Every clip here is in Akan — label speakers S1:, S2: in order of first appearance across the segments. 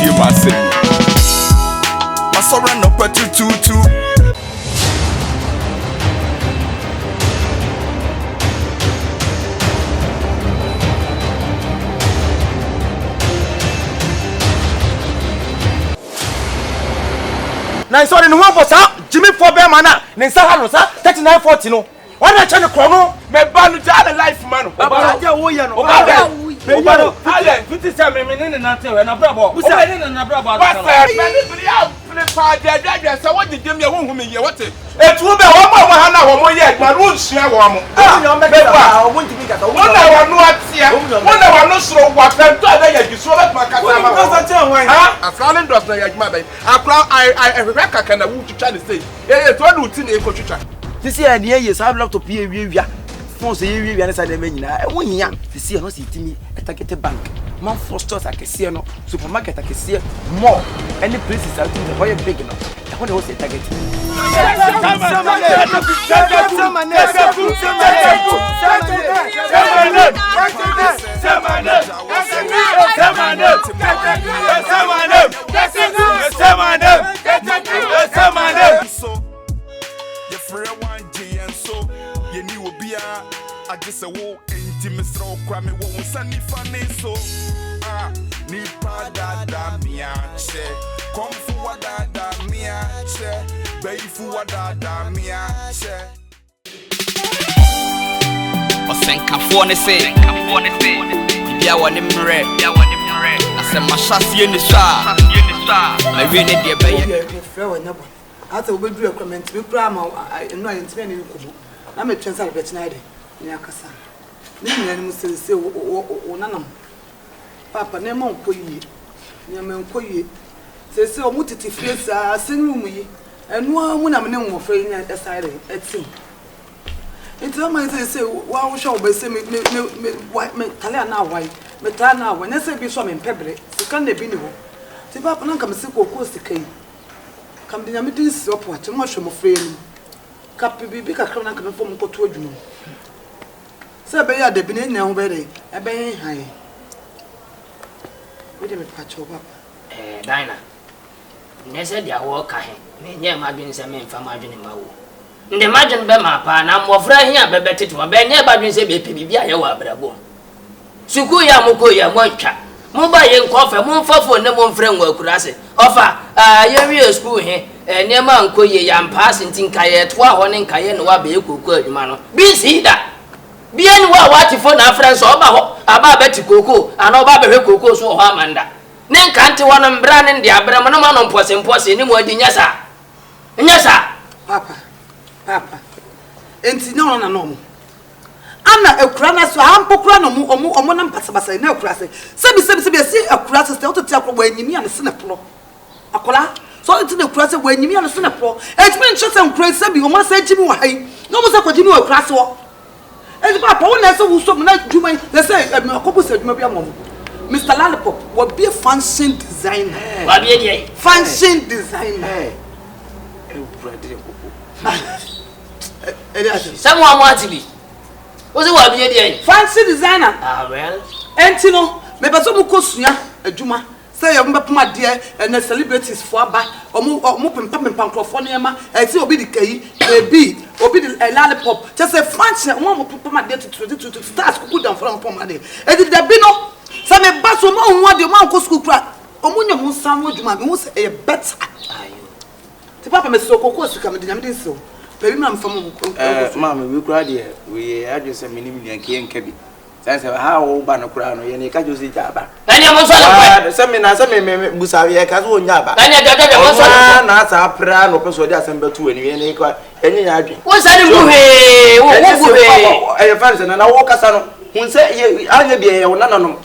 S1: tie ma se ma sora no patututu
S2: na so no one for sa Jimmy for be mana ne nsa ha no sa 3940 no wana che ne krono
S1: me ba no ja life man
S2: baba ja wo ye no
S1: baba
S2: no ale fiti se me ne na te we na brabo o me ne na brabo
S1: ba se me ne bri a pa de se wo didem ye wo hu me ye wote
S2: etu be wo mo ha na wo mo ye
S1: ma ru nsua wo mo
S2: o me ba o mo ntimi kata
S1: wo na wa no atia wo na wa no soro wa pento ada ya gisoro be ma kata ma
S2: ha
S1: afralen dos na ya gima be akra I kaka na wo twitwa ne sei to do ti na e ko twitwa
S2: sisi ya ne ye sa laptop ye wiawia fon se ye wiawia ne sa de manyina e wonya sisi no se timi etakete bank man for stores akese no supermarket akese more any places out in the boy big no e ho ne wo se target
S1: I just a walk intimate so crime won't send me funny so ni pada da mia che come for da mia che bay for da mia che
S3: o senka fone se bia woni mre asem mashasi ni sha I really dey bay
S4: ata obedru equipment me kura ma eno ayentime ne kubu na me twensa be tinaide ni akasa ni nyane musese o nanam papa na ma nkoyi ni ma nkoyi sese o mutiti fiesa asenu mu yi enu amu na me ne nwofra yi na esire etim enti ma sese wa wo hwe obese me tale na awai me tale na awai na se bi so me pebre sika na bi ni ho ti papa na kam se kokko sika yi kam de nyame din si opo ati mo hwe mo frɛ ni kapi bibi kakra na kam fo mo koto adwuma se be ya de bi ne ho be de e be han we de me pacho papa
S5: Daina nese dia wo ka he me nye ma dwen se me mfa ma dwen ma wo nde ma dwen be ma pa na mo fra hia be betete wo be nye ba dwen se be pe bibi aye wo abrabo suku ya mo ko ya mo atwa mo ba ye nkofa mo mfafo ne mo mfra nwa akurase ofa ye wi school he ne ma nkoye ya pass ntinka ye to ho ne nka ye ne wa be ekoku adwuma no bi si da bi eni wa wati fo na friends oba ho aba beti koko ana oba be hwe koko so ho amanda ne nka nte wono mbra ne ndi abra mo no ma no mpose ni mo adi nyasa
S4: papa enti na ona no mo ana ekura na so ampokura no mo omo na mpasabasa na ekura se sebi si ekura se ototi akwa anyimi ane se ne plo akola so enti ne ekura se anyimi ane se ne plo etimi nche se nkura se bi omo se jimi wa hai no mo se kwajimi wa ekura se wo enti papa wona se wo so na djuma le se akobo se djuma bi amom Mr. Lollipop will be a fashion designer. Fashion designer.
S5: Someone wants to be. What's it what be
S4: fancy designer?
S5: Ah well.
S4: Entino, me bazo mu kosuya adwuma. Say you mbepoma de and celebrities for aba. Omo pempa nkrofo ne ma. E ti obi di kai, obi di Lollipop. Just say fancy omo pempa de to stars kuku down for pempa de. E di da bi no. Say me baso ma onwa de ma nko school kra. Omo nyam nsan adwuma me wo say e better. Ayo. Ti papa me so kokko suka me de nyam din so. Baby mam fam
S2: mama we kura de we adwese minim nya ke nka bi say ha wo ba no kura no ye ne ka josi jaba
S5: na ne mo so na
S2: say me busa ye ka so nya ba
S5: na ne jaja mo so
S2: na sa pra no peso de asem betu ani ye ne ka enye nya adwen
S5: wo sa ni buhe wo buhe
S2: e fa na wo kasa no hun say ye anya bi ye wo na no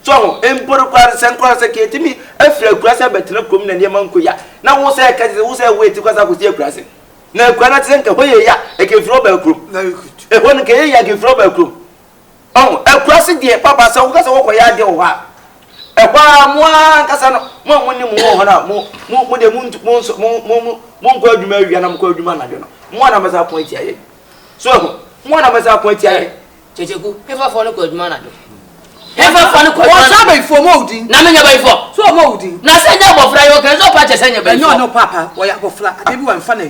S2: so emporo kwar sen kwar se ke timi afra kura se betena krom na ne man ko ya na wo say ka wo say wait kwasa ko tie kura se na kwana tsenka hoye ya ekefro ba krum
S4: na yikut
S2: e won ke ya ekefro ba krum ekwase de papa sa wo kasa wo ya de wo ha e kwa mo kasa no mo ni mo ho na mo de mo ko adwuma awia na mo ko adwuma na de no mo na masa point aye so mo na masa point aye
S5: Kyekyeku pe fa fo no ko adwuma na de Hefa fani ko.
S4: Wọ́n sábà ifo mọ́ọ̀dì.
S5: Na me nya ba ifo.
S4: So mọ́ọ̀dì.
S5: Na se nya bofra yo kan so pa che se nya ba ifo.
S4: No papa, wo ya bofra. Adebi wa mfa na.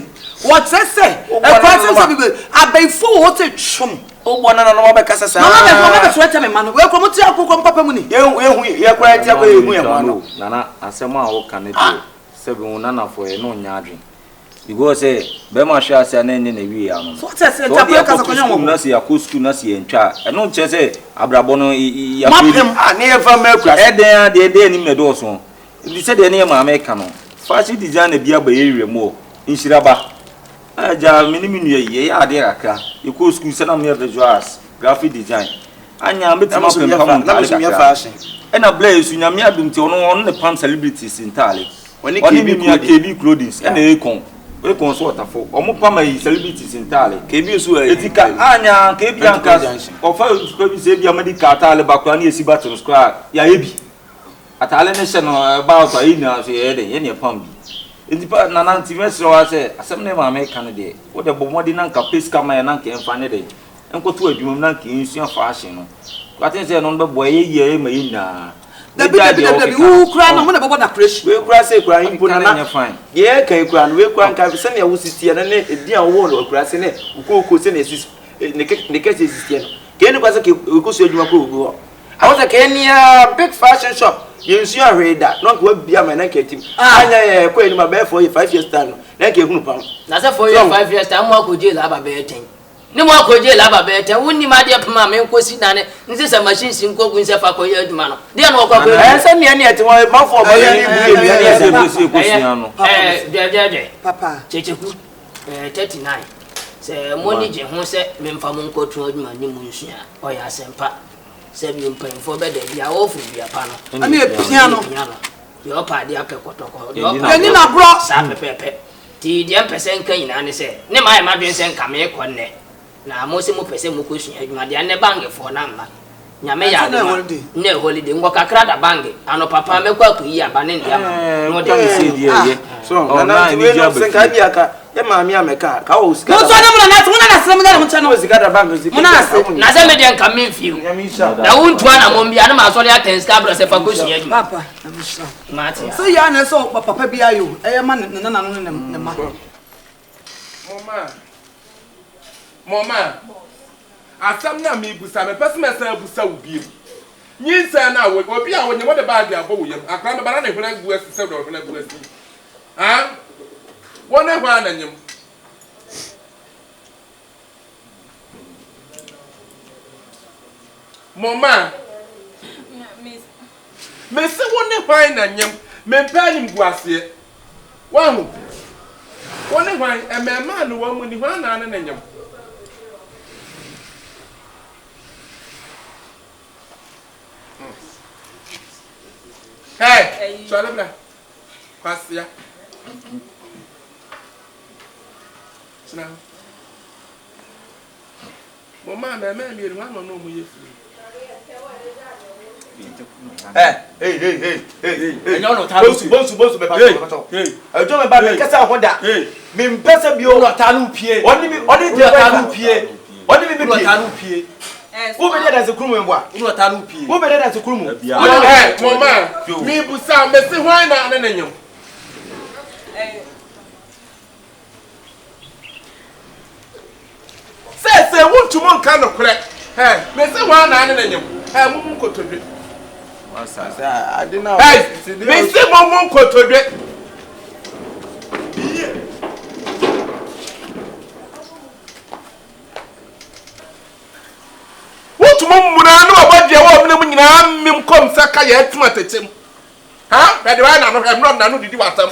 S4: What say? E kwase se bi abaifo wo te twom.
S2: Ogbo na no be kasa sa.
S4: Mama be so tell me man. We ko muti akoko papa mu ni.
S2: Ye kwa ti akwa ehu ye no.
S6: Nana Asamoah wo kan dey. Sebe wo nana fo ye no nya adwen. Because be ma hwa ase na ne na wi ya no.
S4: So what say tapo kasa konya wo.
S6: Na se yakọ school na se entwa. E no che se abrabo no ya
S2: ne ye fa makura.
S6: Eden de ni me do so. Ndi se de ne ma America no. Fashion designer bia ba ye wi mo. Inshiraba. Aja minimum ye ya ade aka. Yakọ school se na me visuals, graphic design. Anya me tima pem
S2: na fashion.
S6: E na blay su nyame adum ti ono ne pam celebrities intale. Oni KB clothing. E na ekon. We consult afọ omo pama yi celebrities intale
S2: kebi so
S6: etika anya kebi anka ofa kebi se bia medical atale bakwa na esiba to square ya ebi atale ne se no ba to yi na so ye ne pam bi entipa na na ntimesro wa se asem ne ma America no de wo de bomodi na nka pace kama ya na nka emfa ne de enkoto adwumam na nka insua fashion no kwaten se no be boy ye ma yi na
S4: Dabi wu kura na mo na babo da crash.
S2: We kura se kura impo na na fine. Ye kai kura no we kura nka se na wo sitie na ne edian wo no kura se ne ukoko se na esi ne ke se sitie no. Ke ni kwa se ke ko so adwuma ko wo. I was a Kenya big fashion shop. You see a radar. Not go bia my na ketim. Anya ye ko eni ma be for 5 years time no. Na ke hunu pam.
S5: Na se for 5 years time mo ko jail aba be 10. Ni mo ko jail aba be 10. Wonni ma de pama me ko si na ne. Nti se machine sin ko kun se fa ko ye adwuma no. De na ko ko.
S2: Se me ne ati mo ma for ba ni bu mi ani se
S6: be se ko si ano.
S5: De.
S4: Papa.
S5: Kyekyeku 39. Se mo ni je ho se me mfa mo ko tun adwuma ni mu nsua. O ya sempa. Se bi mpanfo be de bia wo fu bia pa no.
S4: Ani e piano.
S5: Yo pa de apekotoko.
S4: Ni na bro.
S5: Sa pepepe. Ti de pese nka nyina ne se. Ne ma ma dwen se nka me ko ne. Na mo se mo pese mo ko sua adwuma de ne bank fo na mma. Nyame ya ne holiday ngo kakra da bank. Ano papa me kwa ku yi aba ne ndia ma. No de
S6: se die ye.
S2: So na ti we no se nka bia ka. Ye ma mi ameka ka o sika.
S4: Mo so na mo na mo na sere mo na mo chano.
S2: O sika da bank sika.
S4: Mo na se.
S5: Na se me de nka me fiu. Da wontu ana mo bia na ma so le aten ska bro se fa ko sua adwuma.
S4: Papa, na mo sha.
S5: Mati.
S4: So ya na so papa bia yo. E ma na no ne ma.
S1: Momaa. Asam na me busa me pese me san busa obi. Nyinsa na wo obi a wonye wo de bag abo wo yam. Akran be bana ne huna gu asi se do huna gu asi. Ah? Wona hwa na nyem. Momaa. Me se wona hwa na nyem. Me mpa nyim gu asi. Wa hu. Wona hwa emema no wa mu ni hwa na na nyem. Hey, Chalabla. Passia. Now, Momaa, my man, you want to know me.
S2: Hey. No, bosu be pa to. I don't remember kasa honda. Me mpesa bio no tanu pie. Oni je tanu pie. Oni bi pie. Tanu pie. Who be there as a crew member? No tanu pie. Who be there as a crew member?
S1: Hey, Momaa. Me busa me se hwan na na nyam. Say won't you mon kan no kre. Hey, me se hwan na na nyam. Hey, mum kotodwe.
S2: I didn't know.
S1: Hey, me se mum kotodwe. What mum na no abodje wo mne nyina mim kom saka ya atuma tetem. Ha? Be de wa na no emro na no didi watam.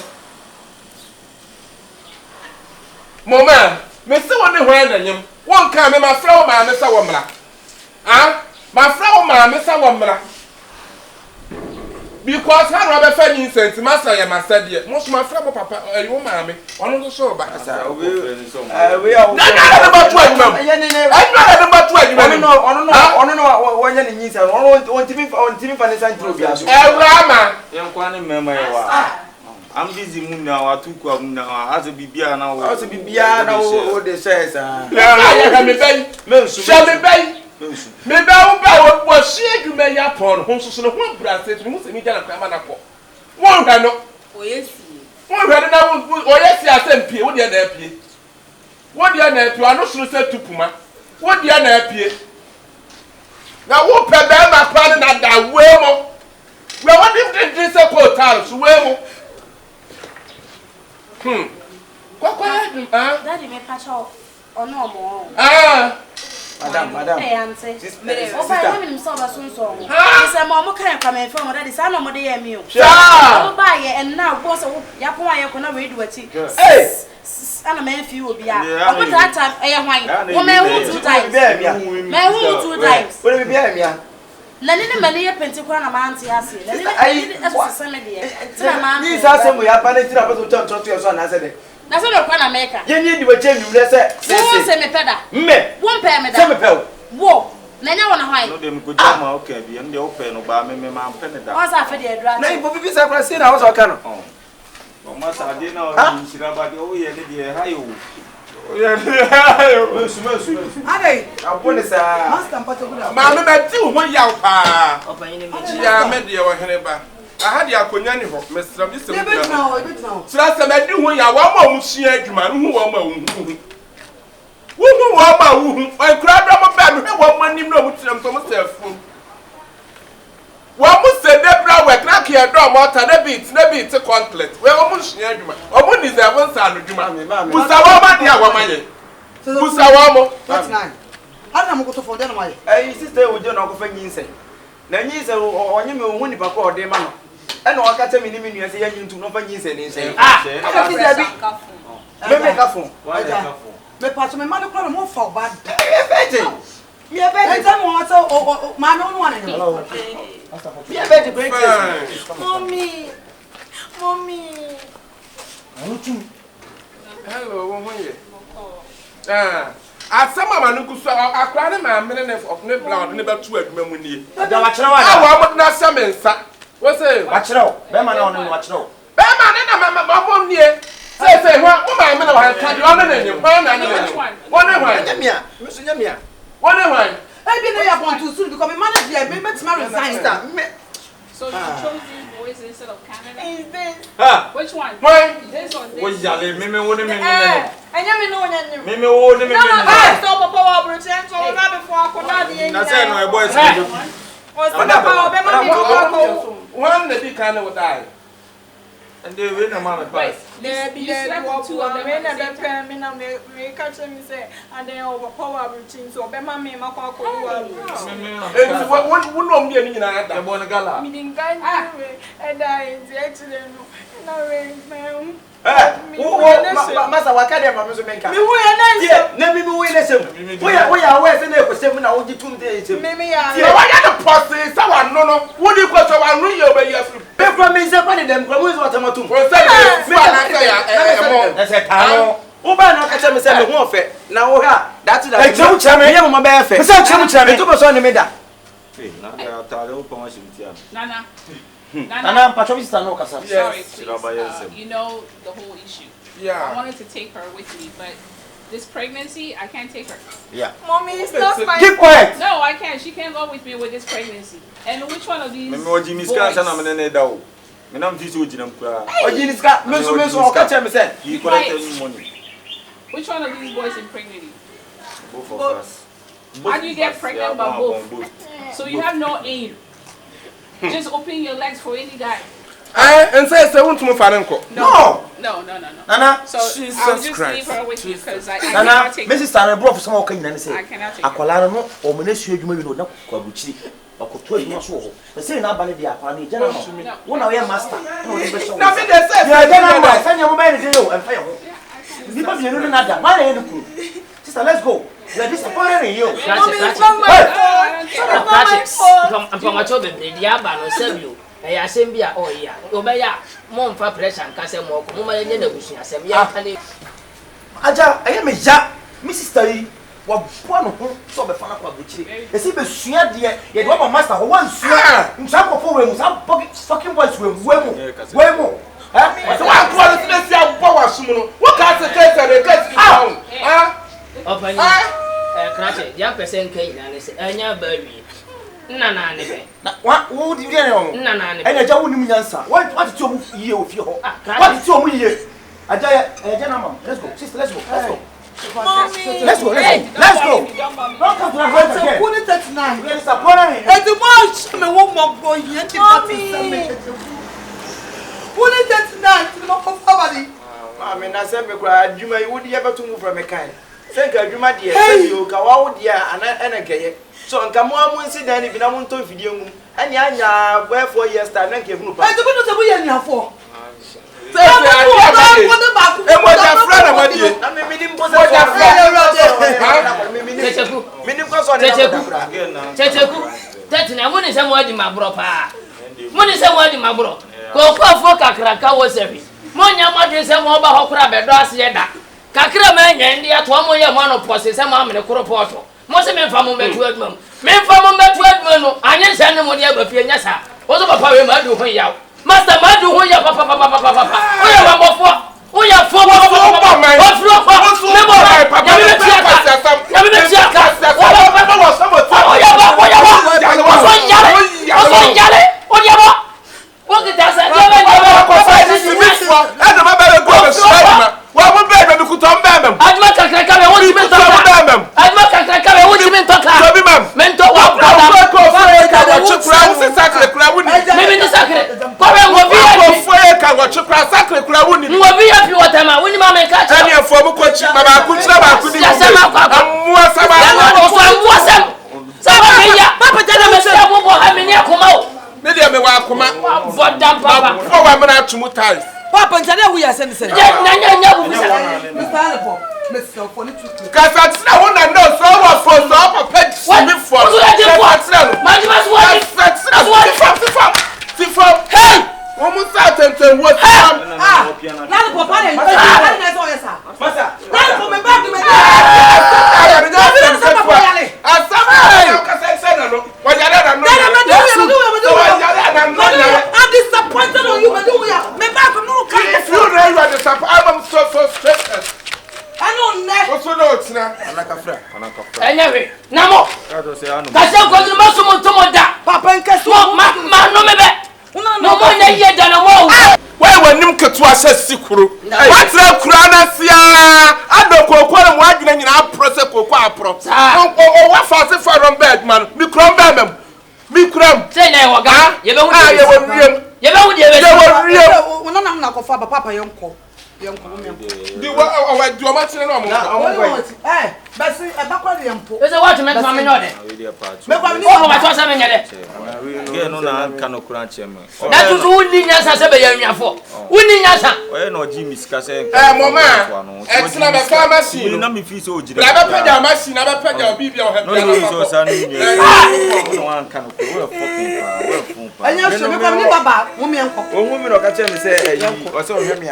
S1: Momaa, me se woni hwan na nyem. Won kan me ma fra wo ma me sa wo mra. Ah? Ma fra wo ma me sa wo mra. Because how do I find incense? Master, ya master dear. Most my friend, papa, you mammy. One of the show back. We are about 12. I'm not about 12. I don't know when you need. I want to be on TV for Awurama.
S6: Young Quani memoir. I'm busy moon now. I took up now. As a BBA now.
S2: As a BBA now, what they say, sir.
S1: Shall be paid.
S7: Me ba wo share you me ya pon ho so no ho bra set mu se mi jana kwa ma na ko. Won hwe no.
S8: Oyesi.
S7: Won hwe na oyesi asempie wo de na apie. Wo de na apie ano suru se tupuma. Wo de na apie. Na wo pe be ma pa na da we mo. We want if they say ko tar so we mo.
S8: Daddy me catch up. Oh no more.
S2: Madam.
S8: Sister. I am so so. He said, Mama can't come in from that is I know more than you.
S7: Sure.
S8: Buy it and now boss Yeboah you can read what it.
S7: Hey.
S8: And a man few will be out. But that time I am wine. Woman 2 times. Man 2 times.
S2: What will be here?
S8: Nani mani ya pentikwa na manti asi. Nani
S2: These are some we are planning to talk to your son. I said,
S8: that's what I'm America.
S2: You need to change. You say,
S8: me peda.
S2: Me.
S8: One pair me
S2: Some pel.
S8: Whoa. Nanya wana hwai.
S6: No dem go jam okay bi am dey open no ba me ma pen da.
S8: What's after the address?
S2: Na ibo bibi sa kwa say na wo so ka no.
S6: O ma sa de na o ni shira ba de o ye ne de ha yo. O ye sume.
S4: Ade.
S2: Abone sa.
S4: Master mpato guda.
S7: Ma me ba ti ho yaw pa.
S5: Opanyi ne me.
S7: Ya me de wo hene ba. Aha de akonya ni ho. Mesra bi se mo.
S4: Ebe tna.
S7: Sira se me di ho ya wa ma mu hia adwuma no ho wa ma hu. Wuhu wa ma wuhu. O kura bra mo ba me wa ma nim no mu tiram to mo sefu. Wa mu se de bra we crack here do mo ta na beat conflict. We wa mu hia adwuma. O mu ni ze won sa no adwuma. Musa wa ma de a wa ma ye. Musa wa mo.
S4: That's nine. Ana mo ko to fo de na mai.
S2: Eh sister wo je na ko fa nyinse. Na nyinse onye me hu ni pa ko de ma no. E na o ka temi ni me nua se ya nyintu no fa nyinse ni nse.
S8: Aka fi da bi.
S2: Me ka fo.
S4: Me pato me manu kwa mo fa bad.
S2: Me bete.
S4: Enta mo ata o ma no no ane.
S2: Me bete great.
S8: Mommy.
S7: Hello, wo hoye. Asamoah manu kuso akra ne ma mene ne of ne blood ne ba tu adwuma mu nie.
S2: Da wa kire wa
S7: Awa mo na samensa. Wo say
S2: wa kire o. Be ma na onu wa kire o.
S7: be ma ne na ma mo nie. Say ho mo ma mene wa ka di ono na nyem. Ho na ne. Wo ne hwan?
S2: Nyamia. Me so nyamia.
S7: Wo ne hwan?
S4: E bi na ya want to soon because me manage here me betima resign.
S9: So you chose these boys instead of Canada?
S8: Is this?
S9: Which one?
S7: Why?
S9: This or this?
S6: Wo yale me wo ne me.
S8: Anya me no nya.
S6: Me wo ne me.
S8: Stop papa wa pretend so na before akona de nya.
S6: Na say no e boy say.
S8: O stop papa be ma mi ko.
S7: One na di kan wo die.
S6: And they we na ma me pass.
S8: There be there two of them na be pen me na me catch me say and then over power routine so be ma me ma ko wa.
S7: Eh wo no me ni nyina da.
S6: E bo na gala.
S8: Me din kan we and I actually no na we me.
S2: Masa wakade ma me so menka.
S8: Me wo ya na
S2: na me wo ile sem. Wo ya we se na ekosem na wo gitum de sem.
S8: me ya.
S7: Ye wa ya the posse sa wa no no. Wo di ko so wa no ye obe yesu.
S2: Be from me se kwa de dem kwa mo so atamatum.
S7: Wo say me na say ya mo.
S2: Na se tano. Wo ba na ka che me se me ho ofe. Na wo ha that that.
S6: E chemu cheme.
S2: Me mo be efe.
S6: Me se chemu cheme.
S2: To be so ne me da.
S6: Eh na da ta le o pa ma shimtia.
S9: Nana.
S2: Nana pacho mi sta no kasa.
S9: Sorry, please. You know the whole issue. I
S7: Yeah.
S9: wanted to take her with me, but this pregnancy, I can't take her.
S2: Yeah.
S8: Mommy, it's not my
S2: Keep quiet.
S9: No, I can't. She can't go with me with this pregnancy. And which one of these
S6: Me o Jimmy Scan na me ne da o. Me na mti so jinam kra.
S2: Oji ni ska me so o ka che me se.
S6: He collected any money.
S9: Which one of these boys impregnated?
S6: Both of us.
S9: How do you get pregnant by both?
S6: Both.
S9: So you have no aim. Just open your legs for any guy.
S7: And say won't mo fa nko.
S2: No.
S9: No.
S2: Nana.
S9: So I'll just leave her with you because I
S2: Nana,
S9: cannot take her.
S2: Mrs. Tare bro for some o kan nyane se.
S9: I cannot take her.
S2: Akwala no o me na su adwuma bi no na kwabuchiri. Akoto adwuma so ho. Me say na ba ne dia akwala ne jana no. Wo na we master. Na o be show.
S7: Na me dey say.
S2: Ya jana ma sanya mo ba ne dey o emfa yo. Ni ba bi no na da. Ma na ye no kuru. Sister, let's go. You are disappointed in you.
S8: Mommy, it's not my fault.
S5: I'm from a job in the Yaba, no Sabio. I assemble ya, oh, yeah. Obey, Mom for pressure and Casamore, Momaa, and the bush, I said, yeah,
S2: Aja, I am a ja, Mrs. Terry. What one who saw the father of the chick? As if a swear dear, yet one master who once swear in some of them, some pocket fucking boys with Wemo.
S7: So I call it power sumo. What can the case of the case down?
S5: Crash, young person came and said, Anya baby. Nana,
S2: What would you get on?
S5: Nana,
S2: And I don't want to answer. What you year of your what you year? I gentleman. Let's go, sister, let's go. Let's go. Let's go. Don't come to the house again. Put it at 9. Yes, I'm going. And the march, me one more boy yet. Put it at 9 to the mouth of somebody. I mean, I said, you may would you ever to move from a kind. Thank you, my dear. You go out, dear, and again. So, come on, sit down if you don't want to video. And ya, wherefore, yes, I don't give you. I don't know what you're for.
S5: Master, my do who ya papa. Oh, ya wamofo. Oh, ya fo. Papa, we are sending. Mr. I'm disappointed on you, but you are. If you are disappointed, I'm so frustrated. I don't know. What's the notes now? Anyway, Namo. That's how good the muscle to Papa and Castle, man, no, maybe. No more than yet than a wall. Why when you get to assess Sikuru? What's the Kranasia? I don't go quite wagging in our process for props. Oh, what fast if I run bad, man? Me crumb them. Me crumb. Say, now, you don't want you don't know Papa, young call. Do what do much in a hey, but see, a backward young poor. There's a watch to make my minute. That was only Yasa for. Winning Yasa. Where no Jimmy's Cassette. Momaa, excellent pharmacy. You know me feel so good. Never pay your machine, never pay your baby or have no one can fucking. I know she become Baba, woman or catch me say, or so hear me.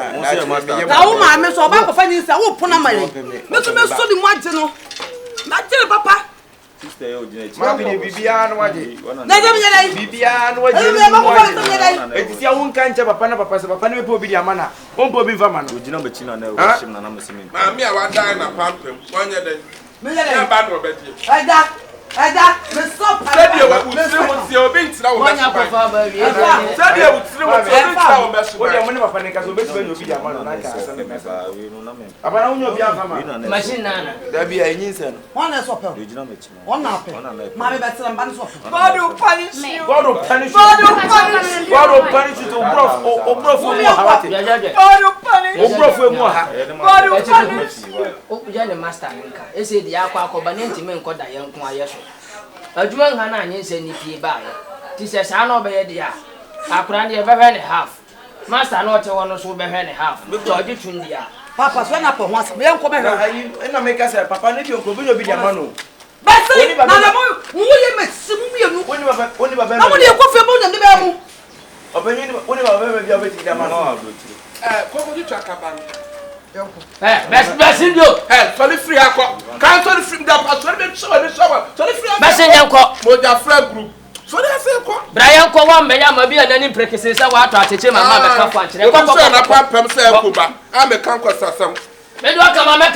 S5: Now, my so about finding a whole Ponamay. Mr. Messi, Martino. Martin, Papa. Bibian, what is Bibian? What is your own kind of a pana, Papa, Papa, Pobia Mana, won't be Vaman, would you know, but you know, I'm assuming. Mammy, I want Daina, pump him, 1 year then. I got. Let's stop. Said you would your beats now. One up of our baby. Said you would still want to what your money of Panicas will be your man. About machine, there be a Nisan. One is up. One up. Mammy better than Bansop. God will punish you. God will punish you. God will punish you to broth or broth for more. God will punish. God will punish. Oh, you're master. Is it the aqua cobanenti men called the young quiet? A Juman Hana, you say, Nippy by. This is an obey the air. I could never and a half. Master, not one or so behind and a half. Look to a India. Papa, swing up once. We are coming and I make us a papa, if you could be a mano. But say, Nana, who you met Sumia, when you have coffee about the bell. Opinion, when you have your waiting the mano. What would you track about? Best in you. Sorry, free aqua. Can't sorry, free the apartment. Sorry, free aqua. Moja flag group. So that's it. Brian Cowan, may I be an imprecations. I want to teach my mother. I'm a conquest. Some. May you come, Mamma?